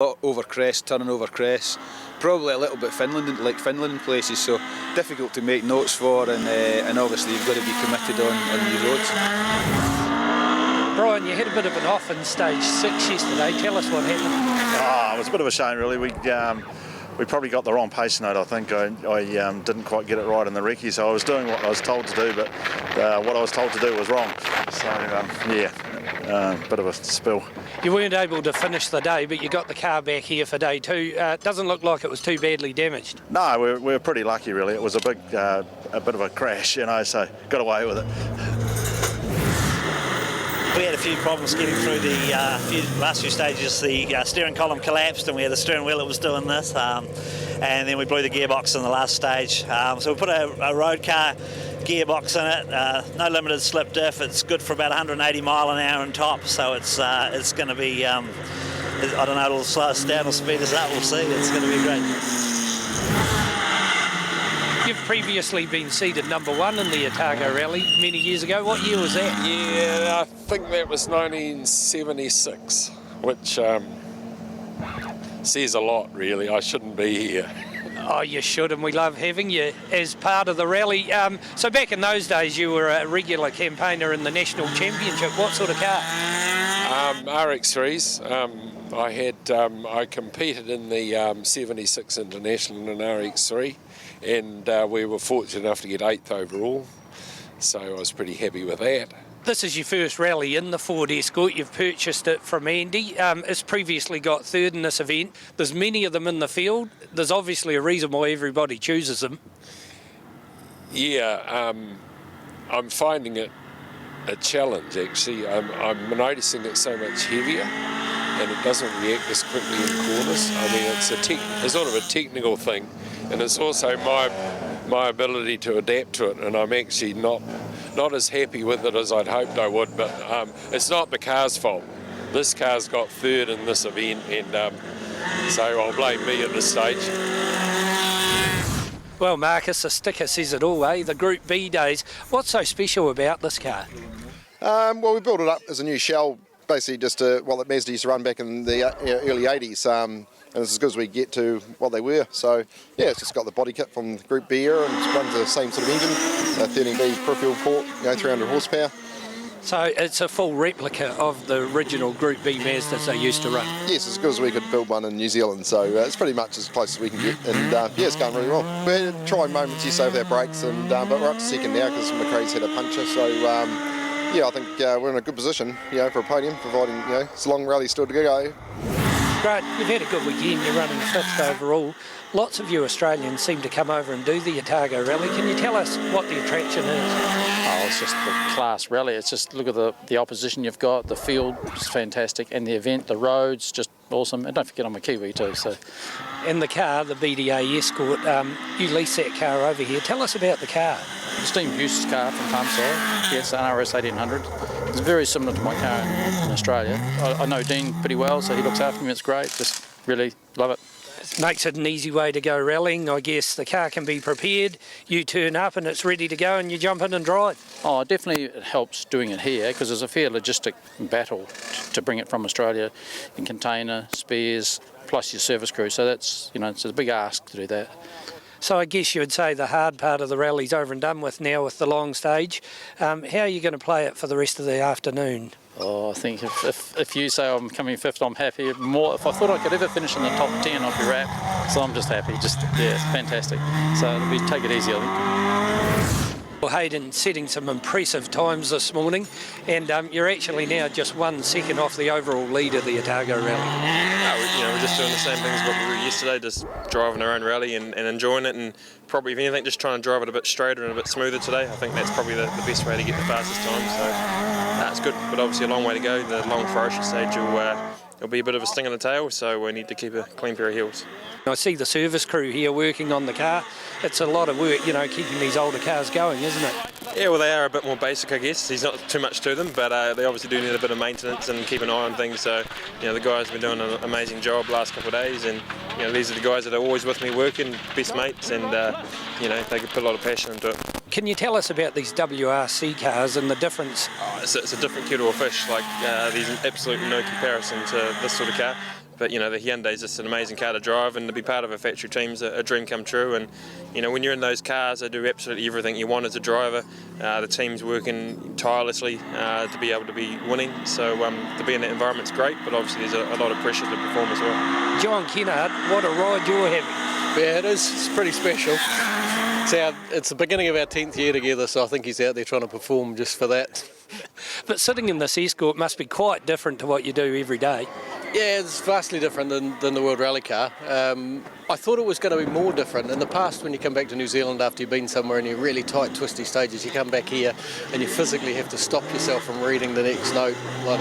Over crest, turning over crest, probably a little bit like Finland in places, so difficult to make notes for, and obviously you've got to be committed on new roads. Brian, you had a bit of an off in stage 6 yesterday. Tell us what happened. It was a bit of a shame, really. We probably got the wrong pace note, I think. I didn't quite get it right in the recce, so I was doing what I was told to do, but what I was told to do was wrong. So, bit of a spill. You weren't able to finish the day, but you got the car back here for day 2. It doesn't look like it was too badly damaged. No, we were pretty lucky, really. It was a bit of a crash, so got away with it. We had a few problems getting through the last few stages. The steering column collapsed and we had a steering wheel that was doing this, and then we blew the gearbox in the last stage. So we put a road car gearbox in it, no limited slip diff. It's good for about 180 mile an hour on top, so it's going to be, I don't know, it'll slow us down or speed us up, we'll see. It's going to be great. You've previously been seeded #1 in the Otago Rally many years ago. What year was that? Yeah, I think that was 1976, which says a lot, really. I shouldn't be here. Oh, you should, and we love having you as part of the rally. So back in those days, you were a regular campaigner in the National Championship. What sort of car? RX3s. I competed in the 76 International in an RX3, and we were fortunate enough to get 8th overall, so I was pretty happy with that. This is your first rally in the Ford Escort. You've purchased it from Andy. It's previously got 3rd in this event. There's many of them in the field. There's obviously a reason why everybody chooses them. Yeah, I'm finding it a challenge, actually. I'm noticing it's so much heavier and it doesn't react as quickly in corners. I mean, it's sort of a technical thing, and it's also my ability to adapt to it, and I'm actually not as happy with it as I'd hoped I would, but it's not the car's fault. This car's got 3rd in this event, and so I'll blame me at this stage. Well, Marcus, the sticker says it all, eh? The Group B days. What's so special about this car? Well, we built it up as a new shell, basically just that Mazda used to run back in the early 80s. And it's as good as we get to what they were. So, yeah, it's just got the body kit from the Group B era and it runs the same sort of engine, 13B peripheral port, 300 horsepower. So it's a full replica of the original Group B Mazdas they used to run? Yes, as good as we could build one in New Zealand. So it's pretty much as close as we can get. And, yeah, it's going really well. We're trying moments yesterday with our brakes, but we're up to 2nd now because McRae's had a puncture. So, yeah, I think we're in a good position, for a podium, providing, it's a long rally still to go. Great, you've had a good weekend, you're running 5th overall. Lots of you Australians seem to come over and do the Otago Rally. Can you tell us what the attraction is? Oh, it's just the class rally. It's just, look at the opposition you've got, the field is fantastic, and the event, the roads, just awesome. And don't forget I'm a Kiwi too, so. And the car, the BDA Escort, you lease that car over here. Tell us about the car. Steve Hugh's car from Palmside, yes, an RS 1800. It's very similar to my car in Australia. I know Dean pretty well, so he looks after me, it's great, just really love it. It makes it an easy way to go rallying. I guess the car can be prepared, you turn up and it's ready to go and you jump in and drive. Oh, definitely it helps doing it here because there's a fair logistic battle to bring it from Australia in container, spares, plus your service crew. So that's, it's a big ask to do that. So I guess you would say the hard part of the rally's over and done with now with the long stage. How are you going to play it for the rest of the afternoon? Oh, I think if you say I'm coming 5th, I'm happy. More, if I thought I could ever finish in the top 10, I'd be wrapped. So I'm just happy. It's fantastic. So take it easy, I think. Well, Hayden setting some impressive times this morning, and you're actually now just 1 second off the overall lead of the Otago Rally. We're just doing the same things what we were yesterday, just driving our own rally and enjoying it, and probably, if anything, just trying to drive it a bit straighter and a bit smoother today. I think that's probably the best way to get the fastest time, so that's good, but obviously a long way to go. The long ferocious stage will be a bit of a sting in the tail, so we need to keep a clean pair of heels. I see the service crew here working on the car. It's a lot of work, keeping these older cars going, isn't it? Yeah, well, they are a bit more basic, I guess. There's not too much to them, but they obviously do need a bit of maintenance and keep an eye on things. So, the guys have been doing an amazing job the last couple of days, and these are the guys that are always with me working, best mates, and they can put a lot of passion into it. Can you tell us about these WRC cars and the difference? It's a different kettle of fish. There's absolutely no comparison to this sort of car. But you know, the Hyundai is just an amazing car to drive, and to be part of a factory team's a dream come true. And you know, when you're in those cars, they do absolutely everything you want as a driver. The team's working tirelessly to be able to be winning. So to be in that environment's great, but obviously there's a lot of pressure to perform as well. John Kennard, what a ride you're having. Yeah, it is. It's pretty special. It's the beginning of our 10th year together, so I think he's out there trying to perform just for that. But sitting in this escort must be quite different to what you do every day. Yeah, it's vastly different than the World Rally Car. I thought it was going to be more different. In the past, when you come back to New Zealand after you've been somewhere in your really tight, twisty stages, you come back here and you physically have to stop yourself from reading the next note like that.